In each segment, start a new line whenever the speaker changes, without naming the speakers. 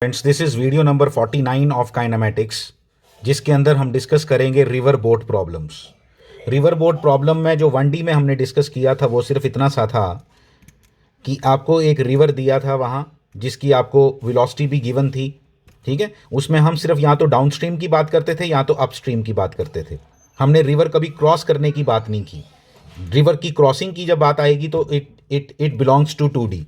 Friends, this is video number 49 of kinematics, जिसके अंदर हम डिस्कस करेंगे river boat problems. River boat problem में जो 1D में हमने डिस्कस किया था वो सिर्फ इतना सा था कि आपको एक रिवर दिया था वहाँ, जिसकी आपको वेलोसिटी भी गिवन थी। ठीक है, उसमें हम सिर्फ या तो डाउनस्ट्रीम की बात करते थे या तो अपस्ट्रीम की बात करते थे। हमने रिवर कभी क्रॉस करने की बात नहीं की। रिवर की क्रॉसिंग की जब बात आएगी तो it it it belongs to 2D।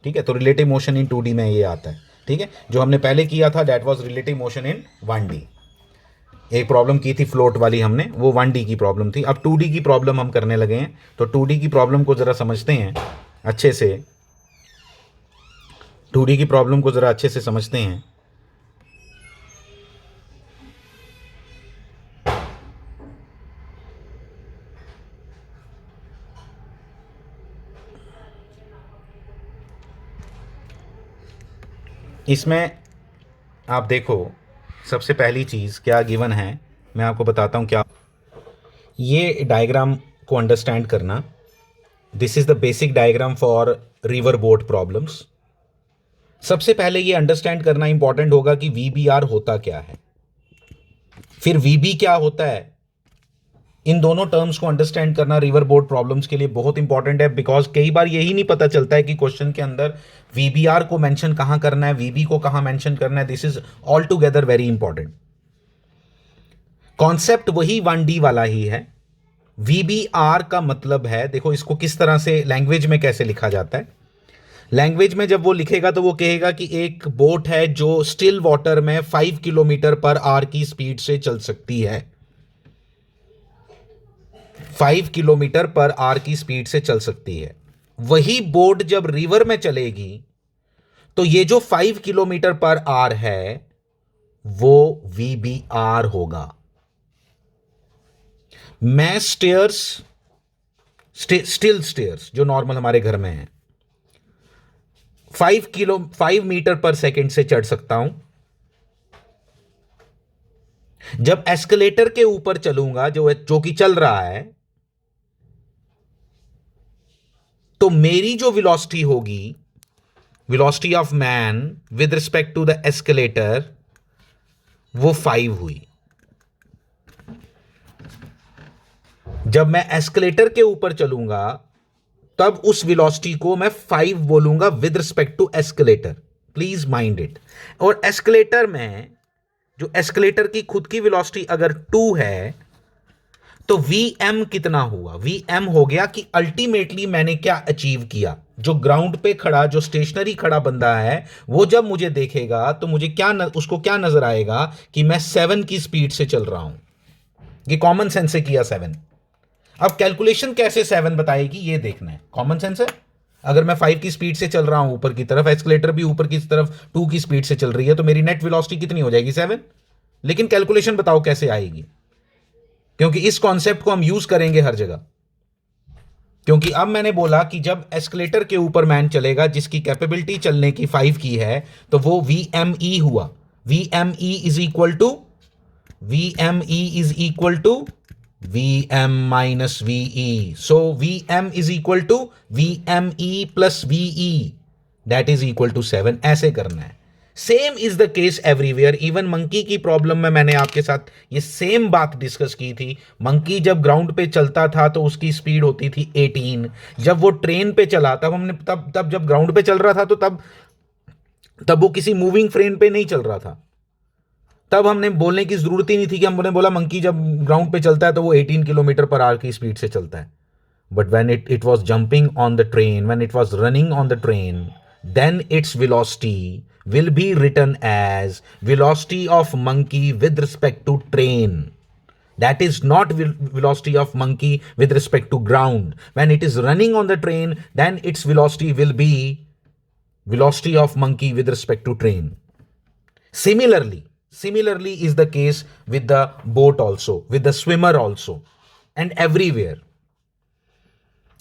ठीक है, तो रिलेटिव मोशन इन 2D में ये आता है। ठीक है, जो हमने पहले किया था that was relative motion in 1D। एक प्रॉब्लम की थी फ्लोट वाली हमने, वो 1D की प्रॉब्लम थी। अब 2D की प्रॉब्लम हम करने लगे हैं, तो 2D की प्रॉब्लम को ज़रा समझते हैं अच्छे से। 2D की प्रॉब्लम को ज़रा अच्छे से समझते हैं। इसमें आप देखो, सबसे पहली चीज़ क्या गिवन है, मैं आपको बताता हूँ क्या। ये डायग्राम को अंडरस्टैंड करना, this is the basic diagram for river boat problems. सबसे पहले ये अंडरस्टैंड करना इंपॉर्टेंट होगा कि VBR होता क्या है, फिर VB क्या होता है। इन दोनों टर्म्स को अंडरस्टैंड करना रिवर बोट प्रॉब्लम्स के लिए बहुत इंपॉर्टेंट है, बिकॉज कई बार यही नहीं पता चलता है कि क्वेश्चन के अंदर VBR को मेंशन कहां करना है, VB को कहां मेंशन करना है। This is all together very important. Concept वही 1D वाला ही है। VBR का मतलब है, देखो इसको किस तरह से लैंग्वेज में कैसे लिखा जाता है। लैंग्वेज में जब वो लिखेगा तो वो कहेगा कि एक बोट है जो स्टिल वाटर में 5 किलोमीटर पर आवर की स्पीड से चल सकती है। 5 किलोमीटर पर आवर की स्पीड से चल सकती है। वही बोट जब रिवर में चलेगी तो ये जो 5 किलोमीटर पर आवर है वो VBR होगा। मैं स्टेयर्स, स्टिल स्टेयर्स जो नॉर्मल हमारे घर में है, 5 मीटर पर सेकेंड से चढ़ सकता हूं। जब एस्केलेटर के ऊपर चलूंगा, जो कि चल रहा है, तो मेरी जो वेलोसिटी होगी, velocity of man with respect to the escalator, वो 5 हुई। जब मैं एस्केलेटर के ऊपर चलूंगा तब उस वेलोसिटी को मैं 5 बोलूंगा with respect to escalator. Please mind it. और एस्केलेटर में जो एस्केलेटर की खुद की वेलोसिटी अगर 2 है तो Vm कितना हुआ? Vm हो गया कि अल्टीमेटली मैंने क्या अचीव किया। जो ग्राउंड पे खड़ा, जो स्टेशनरी खड़ा बंदा है, वो जब मुझे देखेगा तो मुझे उसको क्या नजर आएगा कि मैं 7 की स्पीड से चल रहा हूं। ये कॉमन सेंस से किया 7। अब कैलकुलेशन कैसे 7 बताएगी ये देखना है। कॉमन सेंस है, अगर मैं 5 की स्पीड से चल रहा हूं ऊपर की तरफ, एस्केलेटर भी ऊपर की तरफ 2 की स्पीड से चल रही है, तो मेरी नेट वेलोसिटी कितनी हो जाएगी? 7। लेकिन कैलकुलेशन बताओ कैसे आएगी, क्योंकि इस कॉन्सेप्ट को हम यूज करेंगे हर जगह। क्योंकि अब मैंने बोला कि जब एस्केलेटर के ऊपर मैन चलेगा जिसकी कैपेबिलिटी चलने की 5 की है, तो वो VME हुआ। VME is equal to VM minus VE. So VM is equal to VME plus VE, that is equal to 7। ऐसे करना है। Same is the case everywhere. Even monkey की प्रॉब्लम में मैंने आपके साथ ये सेम बात डिस्कस की थी। मंकी जब ग्राउंड पे चलता था तो उसकी स्पीड होती थी 18। जब वो ट्रेन पे चला तब जब ग्राउंड पे चल रहा था तो तब वो किसी मूविंग फ्रेम पे नहीं चल रहा था। तब हमने बोलने की जरूरत ही नहीं थी कि हमने बोला मंकी जब ग्राउंड पे चलता है तो वो 18 किलोमीटर पर आवर की स्पीड से चलता है। But when it was jumping on the train, when it was running on the train, then its velocity will be written as velocity of monkey with respect to train. That is not velocity of monkey with respect to ground. When it is running on the train, then its velocity will be velocity of monkey with respect to train. Similarly is the case with the boat also, with the swimmer also, and everywhere.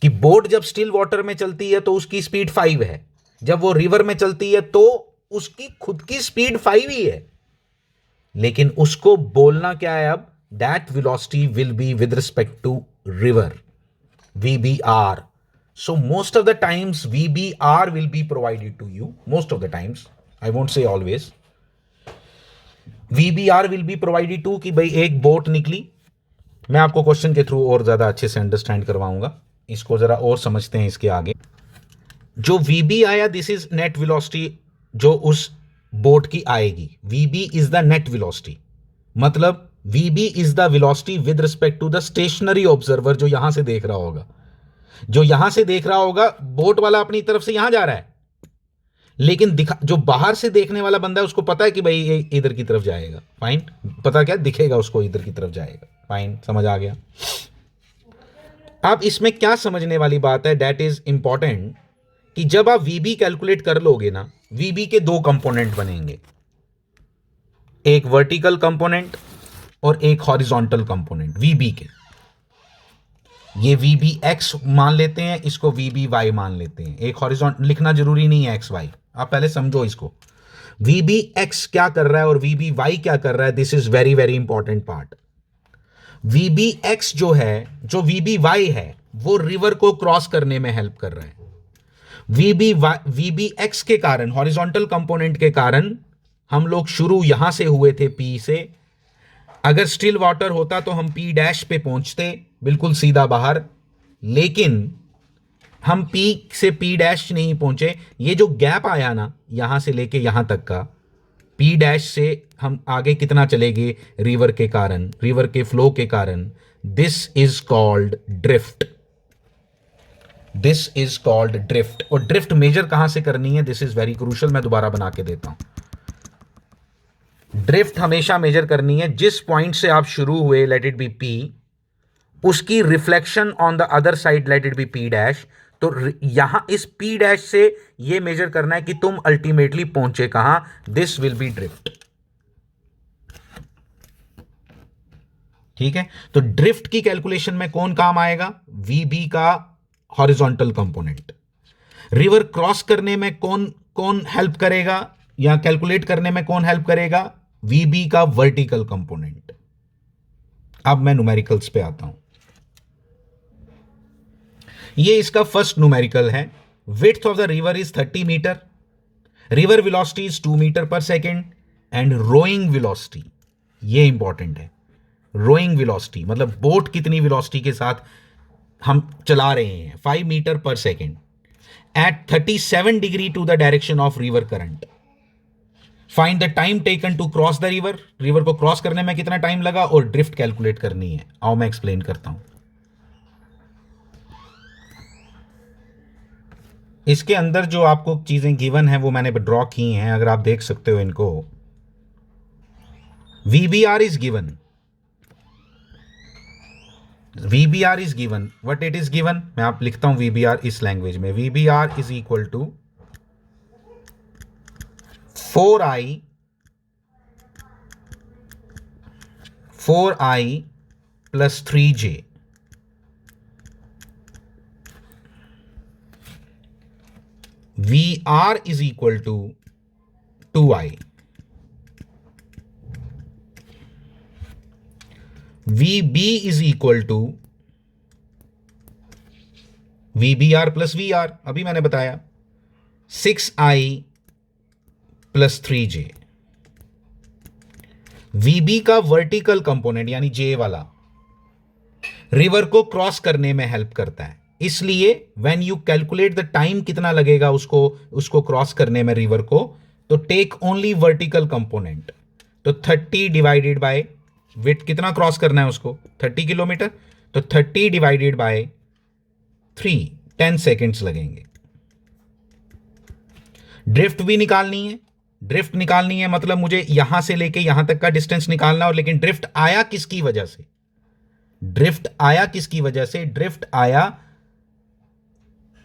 कि boat जब still water में चलती है तो उसकी speed 5 है, जब वो रिवर में चलती है तो उसकी खुद की स्पीड 5 ही है, लेकिन उसको बोलना क्या है अब? That velocity will be with respect to river, VBR. So most of the times VBR will be provided to you, most of the times. I won't say always. VBR will be provided to कि भाई एक boat निकली, मैं आपको question के through और ज्यादा अच्छे से अंडरस्टैंड करवाऊंगा, इसको जरा और समझते हैं इसके आगे। जो VB आया दिस इज नेट वेलोसिटी जो उस बोट की आएगी। VB is the net velocity, मतलब VB is the velocity with respect to the stationary observer जो यहां से देख रहा होगा। जो यहां से देख रहा होगा बोट वाला अपनी तरफ से यहां जा रहा है, लेकिन जो बाहर से देखने वाला बंदा है उसको पता है कि भाई ये इधर की तरफ जाएगा। फाइन, पता क्या दिखेगा उसको, इधर की तरफ जाएगा। फाइन, समझ आ गया। अब इसमें क्या समझने वाली बात है, दैट इज इंपॉर्टेंट, कि जब आप VB कैलकुलेट कर लोगे ना, VB के दो कंपोनेंट बनेंगे, एक वर्टिकल कंपोनेंट और एक हॉरिजॉन्टल कंपोनेंट VB के। ये VBX मान लेते हैं, इसको VBY मान लेते हैं। एक हॉरिजॉन्टल लिखना जरूरी नहीं है XY, आप पहले समझो इसको। VBX क्या कर रहा है और VBY क्या कर रहा है, this is very very important part. VBX जो है, जो VBY है, वो रिवर को क्रॉस करने में हेल्प कर रहा है। VBX के कारण, हॉरिजॉन्टल कंपोनेंट के कारण, हम लोग शुरू यहां से हुए थे P से। अगर स्टिल वाटर होता तो हम P' पे पहुंचते बिल्कुल सीधा बाहर, लेकिन हम P से P' नहीं पहुंचे। ये जो गैप आया ना यहां से लेके यहां तक का, P' से हम आगे कितना चले गए रिवर के कारण, रिवर के फ्लो के कारण, this is called drift. This is called drift. और ड्रिफ्ट मेजर कहां से करनी है, दिस इज वेरी क्रूशियल, मैं दोबारा बना के देता हूं। ड्रिफ्ट हमेशा मेजर करनी है जिस पॉइंट से आप शुरू हुए, लेट इट बी P, उसकी reflection on the other side, let it be P'। तो यहां इस P' से यह मेजर करना है कि तुम अल्टीमेटली पहुंचे कहां, दिस विल बी ड्रिफ्ट। ठीक है, तो ड्रिफ्ट की कैलकुलेशन में कौन काम आएगा, VB का हॉरिजॉन्टल कंपोनेंट। रिवर क्रॉस करने में कौन कौन हेल्प करेगा, या कैलकुलेट करने में कौन हेल्प करेगा, VB का वर्टिकल कंपोनेंट। अब मैं न्यूमेरिकल्स पे आता हूं। ये इसका फर्स्ट न्यूमेरिकल है। Width of the river is 30 metre, river velocity is 2 metre पर सेकेंड, एंड रोइंग वेलोसिटी, ये इंपॉर्टेंट है। रोइंग वेलोसिटी मतलब बोट कितनी वेलोसिटी के साथ हम चला रहे हैं, 5 मीटर पर second, at 37 degree to the direction of river current. Find the time taken to cross the river, river को क्रॉस करने में कितना टाइम लगा, और ड्रिफ्ट कैलकुलेट करनी है। आओ मैं एक्सप्लेन करता हूं। इसके अंदर जो आपको चीजें गिवन है वो मैंने ड्रॉ की हैं, अगर आप देख सकते हो इनको। VBR is given, VBR is given, what it is given, मैं आप लिखता हूं VBR इस लैंग्वेज में। VBR is equal to 4I plus 3J। VR is equal to 2I। VB is equal to VBR plus VR, अभी मैंने बताया 6I plus 3J। VB का वर्टिकल कंपोनेंट यानी J वाला रिवर को क्रॉस करने में हेल्प करता है, इसलिए when you calculate the time कितना लगेगा उसको क्रॉस करने में रिवर को, तो टेक ओनली वर्टिकल कंपोनेंट। तो 30 डिवाइडेड बाय विड्थ, कितना क्रॉस करना है उसको, 30 किलोमीटर, तो 30 डिवाइडेड बाय 3, 10 सेकेंड्स लगेंगे। ड्रिफ्ट भी निकालनी है, ड्रिफ्ट निकालनी है मतलब मुझे यहां से लेके यहां तक का डिस्टेंस निकालना। और लेकिन ड्रिफ्ट आया किसकी वजह से, ड्रिफ्ट आया किसकी वजह से, ड्रिफ्ट आया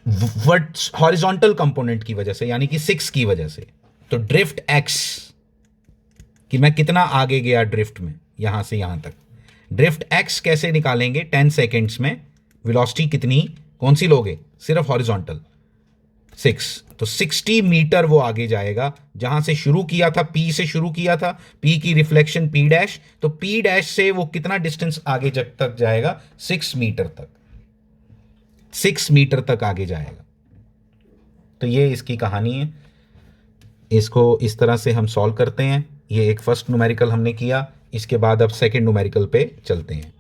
हॉरिजॉन्टल कंपोनेंट की वजह से, यानी कि 6 की वजह से। तो ड्रिफ्ट x, कि मैं कितना आगे गया ड्रिफ्ट में यहां से यहां तक, ड्रिफ्ट x कैसे निकालेंगे 10 सेकेंड्स में। वेलोसिटी कितनी, कौन सी लोगे, सिर्फ हॉरिजॉन्टल 6, तो 60 मीटर वो आगे जाएगा। जहां से शुरू किया था, P से शुरू किया था, P की रिफ्लेक्शन P', तो P' से वो कितना डिस्टेंस आगे तक जाएगा, 6 मीटर तक, 6 मीटर तक आगे जाएगा। तो ये इसकी कहानी है। इसको इस तरह से हम सॉल्व करते हैं। ये एक फर्स्ट न्यूमेरिकल हमने किया, इसके बाद अब सेकेंड न्यूमेरिकल पे चलते हैं।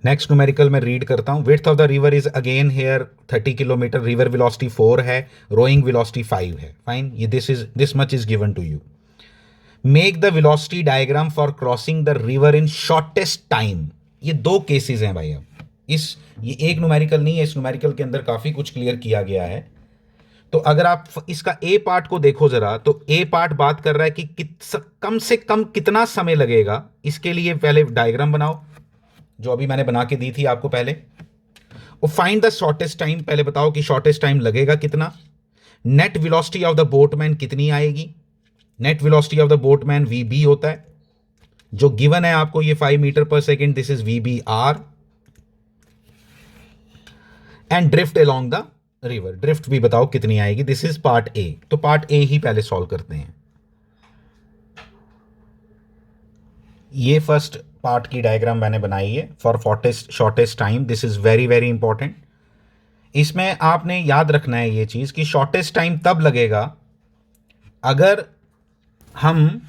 नेक्स्ट न्यूमेरिकल मैं रीड करता हूं। Width of the river is again here 30 kilometre, river velocity 4 है, रोइंग वेलोसिटी 5 है। फाइन, ये this much is given to you. Make the velocity diagram for crossing the river in shortest time. ये दो cases हैं भाई। अब ये एक न्यूमेरिकल नहीं है, इस न्यूमेरिकल के अंदर काफी कुछ क्लियर किया गया है। तो अगर आप इसका ए पार्ट को देखो जरा, तो ए पार्ट बात कर रहा है कि कम से कम कितना समय लगेगा। इसके लिए पहले डायग्राम बनाओ, जो अभी मैंने बना के दी थी आपको पहले। और फाइंड द शॉर्टेस्ट टाइम, पहले बताओ कि शॉर्टेस्ट टाइम लगेगा कितना। Net velocity of the boatman कितनी आएगी। Net velocity of the boatman VB होता है, जो गिवन है आपको ये 5 मीटर पर second, this is VB R. And drift along the river, drift भी बताओ कितनी आएगी। This is part A. तो पार्ट ए ही पहले सॉल्व करते हैं। ये फर्स्ट पार्ट की डायग्राम मैंने बनाई है for shortest time. This is very very important. इसमें आपने याद रखना है ये चीज कि शॉर्टेस्ट टाइम तब लगेगा अगर हम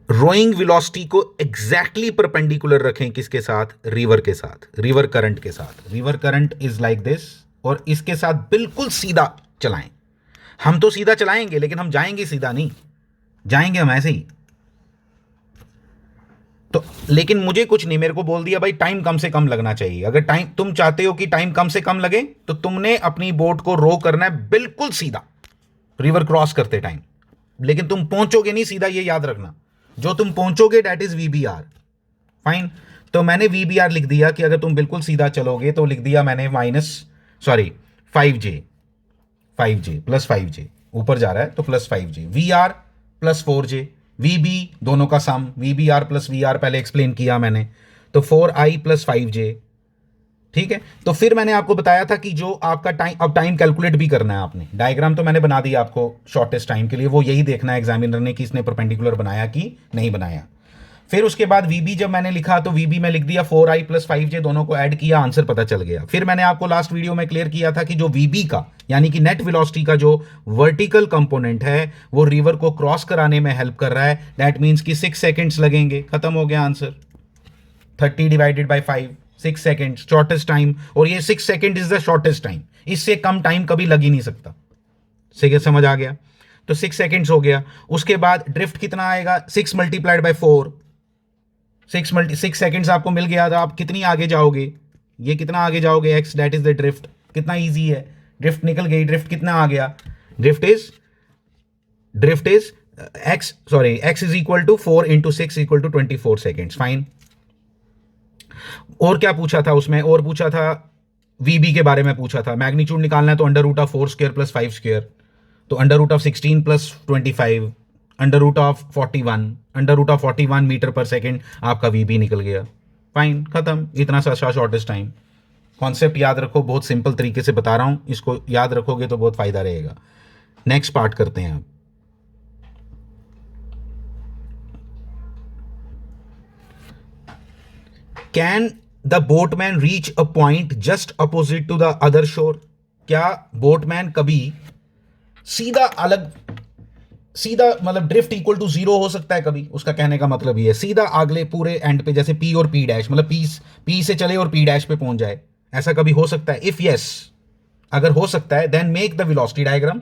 रोइंग वेलोसिटी को एग्जैक्टली परपेंडिकुलर रखें किसके साथ, रिवर के साथ, रिवर करंट के साथ। River current is like this, और इसके साथ बिल्कुल सीधा चलाएं। हम तो सीधा चलाएंगे लेकिन हम जाएंगे सीधा नहीं, जाएंगे हम ऐसे ही। तो लेकिन मुझे कुछ नहीं, मेरे को बोल दिया भाई टाइम कम से कम लगना चाहिए। अगर टाइम तुम चाहते हो कि टाइम कम से कम लगे तो तुमने अपनी बोट को रो करना है बिल्कुल सीधा रिवर क्रॉस करते टाइम। लेकिन तुम पहुंचोगे नहीं सीधा, ये याद रखना। जो तुम पहुंचोगे डेट इज वीबीआर। फाइन, तो मैंने वीबीआर लिख दिया कि अगर तुम बिल्कुल सीधा चलोगे तो लिख दिया मैंने 5J, 5J प्लस 5J, ऊपर जा रहा है तो plus 5J, V R plus 4J, V B दोनों का sum, V B R plus V R पहले एक्सप्लेन किया मैंने, तो 4I प्लस 5J। ठीक है, तो फिर मैंने आपको बताया था कि जो आपका टाइम, अब टाइम कैलकुलेट भी करना है आपने। डायग्राम तो मैंने बना दिया आपको शॉर्टेस्ट टाइम के लिए, वो यही देखना है एग्जामिनर ने कि इसने परपेंडिकुलर बनाया कि नहीं बनाया। फिर उसके बाद वीबी जब मैंने लिखा तो वीबी में लिख दिया 4I प्लस 5J, दोनों को ऐड किया, आंसर पता चल गया। फिर मैंने आपको लास्ट वीडियो में क्लियर किया था कि जो वीबी का यानी कि नेट वेलोसिटी का जो वर्टिकल कंपोनेंट है वो रिवर को क्रॉस कराने में हेल्प कर रहा है। दैट मीन्स कि 6 सेकेंड्स लगेंगे। खत्म हो गया answer. 30 divided by 5, 6 second shortest time. और ये 6 second is the shortest time, इससे कम टाइम कभी लग ही नहीं सकता। समझ आ गया? तो 6 सेकेंड्स हो गया। उसके बाद ड्रिफ्ट कितना आएगा, 6 मल्टीप्लाइड बाई 4, 6 सेकेंड्स आपको मिल गया। तो आप कितनी आगे जाओगे, ये कितना आगे जाओगे, x that is the drift. कितना इजी है, ड्रिफ्ट निकल गई। ड्रिफ्ट कितना आ गया, drift is x is equal to 4 into 6 equal to 24 seconds. Fine. और क्या पूछा था उसमें, और पूछा था वीबी के बारे में पूछा था। मैग्नीट्यूड निकालना है तो under root of 4 square plus 5 square, तो under root of 16 plus 25, under root of 41, under root of 41 metre पर सेकेंड आपका वीबी निकल गया। फाइन, खत्म। इतना सा शॉर्टेस्ट टाइम। कॉन्सेप्ट याद रखो, बहुत सिंपल तरीके से बता रहा हूं, इसको याद रखोगे तो बहुत फायदा रहेगा। नेक्स्ट पार्ट करते हैं अब। Can the boatman reach a point just opposite to the other shore. क्या बोटमैन कभी सीधा मतलब ड्रिफ्ट इक्वल टू 0 हो सकता है कभी? उसका कहने का मतलब ये है सीधा अगले पूरे एंड पे, जैसे पी और पी डैश, मतलब पी से चले और पी डैश पे पहुंच जाए, ऐसा कभी हो सकता है? इफ यस, अगर हो सकता है, then make the velocity diagram,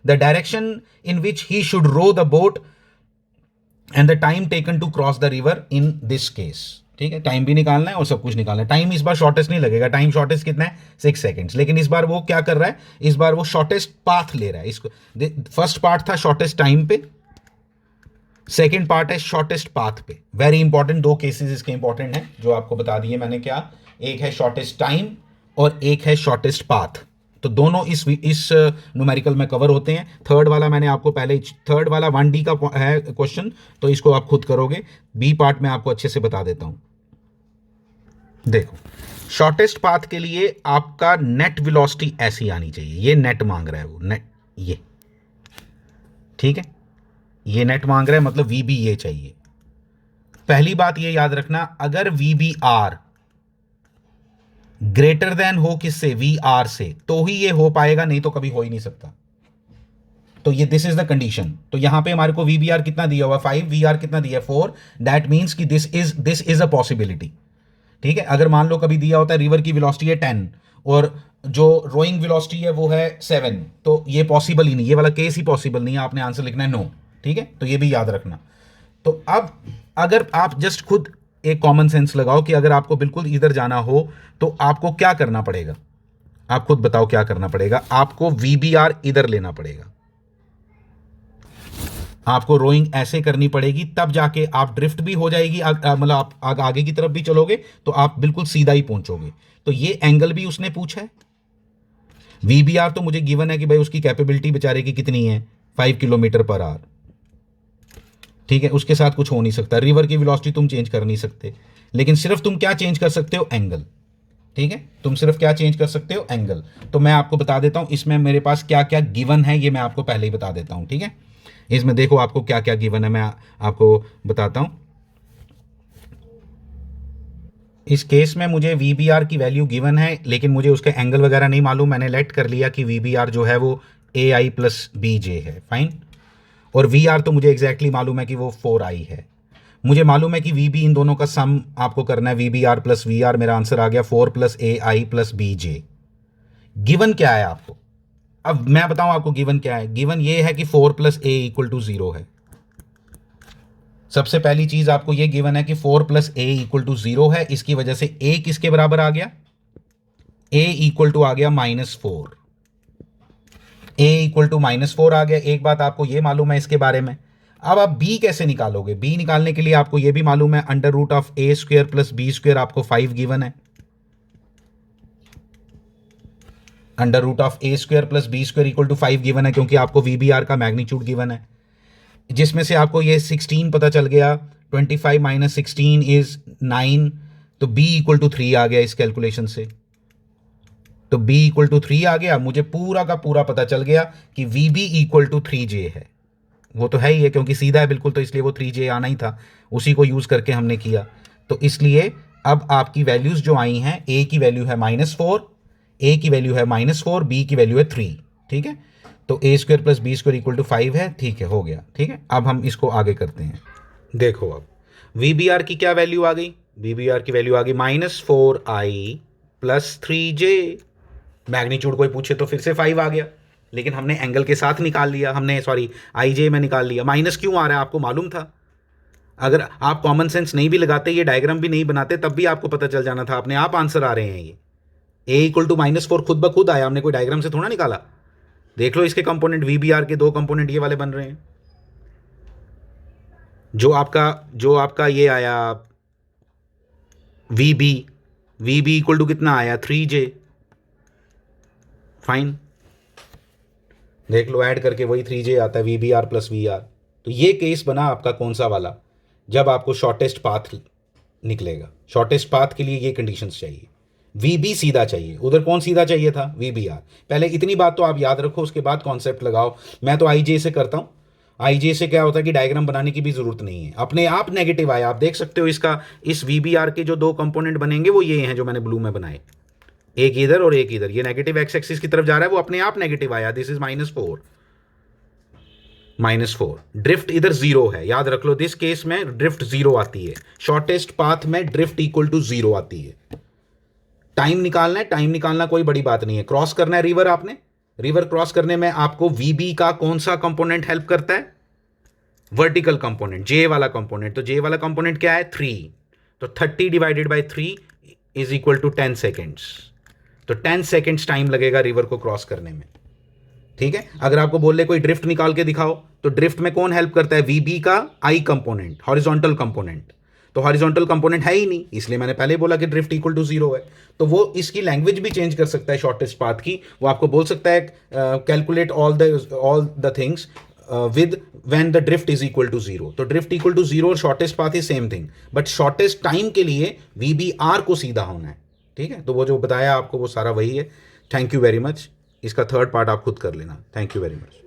the direction in which he should row the boat and the time taken to cross the river in this case. ठीक है, टाइम भी निकालना है और सब कुछ निकालना है। टाइम इस बार शॉर्टेस्ट नहीं लगेगा, टाइम शॉर्टेस्ट कितना है, 6 सेकेंड्स। लेकिन इस बार वो क्या कर रहा है, इस बार वो शॉर्टेस्ट पाथ ले रहा है। इसको फर्स्ट पार्ट था शॉर्टेस्ट टाइम पे, सेकेंड पार्ट है शॉर्टेस्ट पाथ पे। वेरी इंपॉर्टेंट, दो केसेस इसके इंपॉर्टेंट हैं जो आपको बता दिए मैंने। क्या, एक है शॉर्टेस्ट टाइम और एक है शॉर्टेस्ट पाथ। तो दोनों इस न्यूमेरिकल में कवर होते हैं। थर्ड वाला मैंने आपको पहले, थर्ड वाला 1D का है क्वेश्चन, तो इसको आप खुद करोगे। बी पार्ट में आपको अच्छे से बता देता हूं। देखो, शॉर्टेस्ट पाथ के लिए आपका नेट वेलोसिटी ऐसी आनी चाहिए। ये नेट मांग रहा है वो, नेट ये, ठीक है, ये नेट मांग रहा है, मतलब वीबी ये चाहिए। पहली बात ये याद रखना, अगर वीबी आर ग्रेटर देन हो किससे, वी आर से, तो ही ये हो पाएगा, नहीं तो कभी हो ही नहीं सकता। तो ये दिस इज द कंडीशन। तो यहां पे हमारे को वीबीआर कितना दिया हुआ 5, वीआर कितना दिया 4, दैट मीन्स कि दिस इज अ पॉसिबिलिटी। ठीक है, अगर मान लो कभी दिया होता है रिवर की वेलोसिटी है 10 और जो रोइंग वेलोसिटी है वो है 7, तो ये पॉसिबल ही नहीं, ये वाला केस ही पॉसिबल नहीं है, आपने आंसर लिखना है नो। ठीक है, तो ये भी याद रखना। तो अब अगर आप जस्ट खुद एक कॉमन सेंस लगाओ कि अगर आपको बिल्कुल इधर जाना हो तो आपको क्या करना पड़ेगा, आप खुद बताओ क्या करना पड़ेगा। आपको वीबीआर इधर लेना पड़ेगा, आपको रोइंग ऐसे करनी पड़ेगी, तब जाके आप ड्रिफ्ट भी हो जाएगी, मतलब आप आगे की तरफ भी चलोगे तो आप बिल्कुल सीधा ही पहुंचोगे। तो ये एंगल भी उसने पूछा है। वीबीआर तो मुझे गिवन है कि भाई उसकी कैपेबिलिटी बेचारे की कितनी है, 5 किलोमीटर पर आवर। ठीक है, उसके साथ कुछ हो नहीं सकता। रिवर की वेलोसिटी तुम चेंज कर नहीं सकते, लेकिन सिर्फ तुम क्या चेंज कर सकते हो, एंगल। ठीक है, तुम सिर्फ क्या चेंज कर सकते हो, एंगल। तो मैं आपको बता देता हूं इसमें मेरे पास क्या क्या गिवन है, ये मैं आपको पहले ही बता देता हूं। ठीक है, इसमें देखो आपको क्या क्या गिवन है, मैं आपको बताता हूं। इस केस में मुझे वीबीआर की वैल्यू गिवन है, लेकिन मुझे उसके एंगल वगैरह नहीं मालूम। मैंने लेट कर लिया कि वीबीआर जो है वो ए आई प्लस बी जे है, फाइन। और वी आर तो मुझे एग्जैक्टली मालूम है कि वो 4i है। मुझे मालूम है कि वी बी, इन दोनों का सम आपको करना है, V B R plus V R. मेरा आंसर आ गया 4 plus A I plus B J. Given क्या है आपको, अब मैं बताऊं आपको गिवन क्या है। गिवन ये है कि 4 प्लस ए इक्वल टू 0 है। सबसे पहली चीज आपको ये गिवन है कि 4 प्लस ए इक्वल टू 0 है। इसकी वजह से ए किसके बराबर आ गया, ए इक्वल टू आ गया -4। ए इक्वल टू -4 आ गया। एक बात आपको ये मालूम है इसके बारे में। अब आप बी कैसे निकालोगे, बी निकालने के लिए आपको ये भी मालूम है under root of A square plus B square, आपको 5 गिवन है। Under root of A square plus B square equal to 5 given है, क्योंकि आपको वीबीआर का मैग्नीट्यूड गिवन है, जिसमें से आपको ये 16 पता चल गया। 25 माइनस 16 इज 9, तो बी इक्वल टू 3 आ गया इस कैलकुलेशन से। तो b इक्वल टू 3 आ गया, मुझे पूरा का पूरा पता चल गया कि vb इक्वल टू 3j है। वो तो है ही है क्योंकि सीधा है बिल्कुल, तो इसलिए वो 3j आना ही था, उसी को यूज करके हमने किया। तो इसलिए अब आपकी वैल्यूज जो आई हैं, a की वैल्यू है -4, a की वैल्यू है -4, b की वैल्यू है 3। ठीक है, तो A square plus B square equal to 5 है। ठीक है, हो गया। ठीक है, अब हम इसको आगे करते हैं। देखो अब वीबीआर की क्या वैल्यू आ गई, वीबीआर की वैल्यू आ गई -4i प्लस 3j। मैग्नीट्यूड कोई पूछे तो फिर से 5 आ गया, लेकिन हमने एंगल के साथ निकाल लिया, हमने सॉरी आई जे में निकाल लिया। माइनस क्यों आ रहा है आपको मालूम था, अगर आप कॉमन सेंस नहीं भी लगाते, ये डायग्राम भी नहीं बनाते, तब भी आपको पता चल जाना था। अपने आप आंसर आ रहे हैं ये। ए इक्वल टू -4 खुद ब खुद आया, हमने कोई डायग्राम से थोड़ा निकाला। देख लो इसके कंपोनेंट, वीबीआर के 2 कंपोनेंट ये वाले बन रहे हैं। जो आपका ये आया वीबी, वीबी इक्वल टू कितना आया 3j, फाइन। देख लो ऐड करके वही 3j आता है, V B R plus V R. तो ये केस बना आपका कौन सा वाला, जब आपको शॉर्टेस्ट पाथ निकलेगा। शॉर्टेस्ट पाथ के लिए ये कंडीशंस चाहिए, वी बी सीधा चाहिए, उधर कौन सीधा चाहिए था, वी बी आर। पहले इतनी बात तो आप याद रखो, उसके बाद कॉन्सेप्ट लगाओ। मैं तो आई जे से करता हूँ। आई जे से क्या होता है कि डायग्राम बनाने की भी जरूरत नहीं है, अपने आप नेगेटिव आया। आप देख सकते हो इसका, इस वी बी आर के जो 2 कंपोनेंट बनेंगे वो ये हैं जो मैंने ब्लू में बनाए, एक इधर और एक इधर। ये नेगेटिव एक्स एक्सिस की तरफ जा रहा है, वो अपने आप नेगेटिव आया। This is -4। ड्रिफ्ट इधर 0 है, याद रख लो। दिस केस में ड्रिफ्ट 0 आती है, शॉर्टेस्ट पाथ में ड्रिफ्ट इक्वल टू 0 आती है। टाइम निकालना है, टाइम निकालना कोई बड़ी बात नहीं है। क्रॉस करना है रिवर, आपने रिवर क्रॉस करने में आपको वीबी का कौन सा कंपोनेंट हेल्प करता है, वर्टिकल कंपोनेंट, जे वाला कंपोनेंट। तो जे वाला कंपोनेंट क्या है 3, तो 30 divided by 3 is equal to 10 seconds. तो 10 सेकेंड्स टाइम लगेगा रिवर को क्रॉस करने में। ठीक है, अगर आपको बोल ले कोई ड्रिफ्ट निकाल के दिखाओ, तो ड्रिफ्ट में कौन हेल्प करता है, वीबी का आई कंपोनेंट, हॉरिजॉन्टल कंपोनेंट। तो हॉरिजॉन्टल कंपोनेंट है ही नहीं, इसलिए मैंने पहले बोला कि ड्रिफ्ट इक्वल टू 0 है। तो वो इसकी लैंग्वेज भी चेंज कर सकता है शॉर्टेस्ट पाथ की। वो आपको बोल सकता है calculate all the things with when the drift is equal to 0। तो ड्रिफ्ट इक्वल टू 0 और shortest path is same thing, but shortest time के लिए वीबी आर को सीधा होना है। ठीक है, तो वो जो बताया आपको वो सारा वही है। Thank you very much. इसका थर्ड पार्ट आप खुद कर लेना। Thank you very much.